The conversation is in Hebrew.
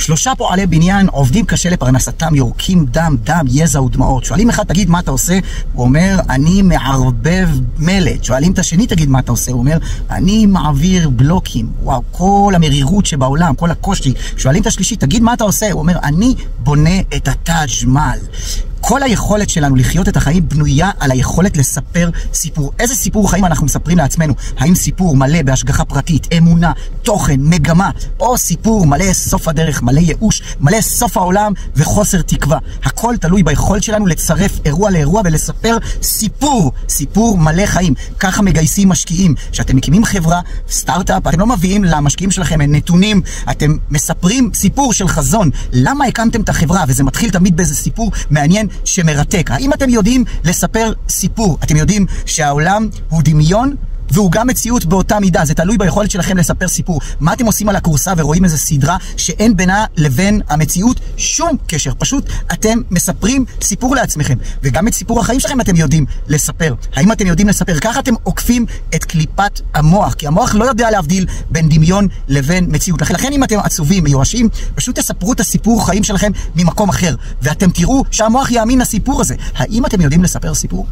3 פועלי בניין עובדים קשה לפרנסתם, יורקים דם, יזע ודמעות. שואלים אחד, תגיד מה אתה עושה? הוא אומר, אני מערבב מלט. שואלים את השני, תגיד מה אתה עושה? הוא אומר, אני מעביר בלוקים. וואו, כל המרירות שבעולם, כל הקושי. שואלים את השלישי, תגיד מה אתה עושה? הוא אומר, אני בונה את הטאג' מאהל. כל היכולת שלנו לחיות את החיים בנויה על היכולת לספר סיפור. איזה סיפור חיים אנחנו מספרים לעצמנו? האם סיפור מלא בהשגחה פרטית, אמונה, תוכן, מגמה, או סיפור מלא סוף הדרך, מלא ייאוש, מלא סוף העולם וחוסר תקווה? הכל תלוי ביכולת שלנו לצרף אירוע לאירוע ולספר סיפור מלא חיים. ככה מגייסים משקיעים. שאתם מקימים חברה, סטארט-אפ, אתם לא מביאים למשקיעים שלכם נתונים, אתם מספרים סיפור של חזון. למה הקמתם את החברה? וזה מתחיל תמיד באיזה סיפור מעניין שמרתק. האם אתם יודעים לספר סיפור? אתם יודעים שהעולם הוא דמיון והוא גם מציאות באותה מידה. זה תלוי ביכולת שלכם לספר סיפור. מה אתם עושים על הקורסה ורואים איזו סדרה שאין בינה לבין המציאות שום קשר? פשוט אתם מספרים סיפור לעצמכם. וגם את סיפור החיים שלכם אתם יודעים לספר. האם אתם יודעים לספר? ככה אתם עוקפים את קליפת המוח, כי המוח לא יודע להבדיל בין דמיון לבין מציאות. לכן אם אתם עצובים, מיואשים, פשוט תספרו את הסיפור חיים שלכם ממקום אחר, ואתם תראו שהמוח יאמין לסיפור הזה. האם אתם יודעים לספר סיפור?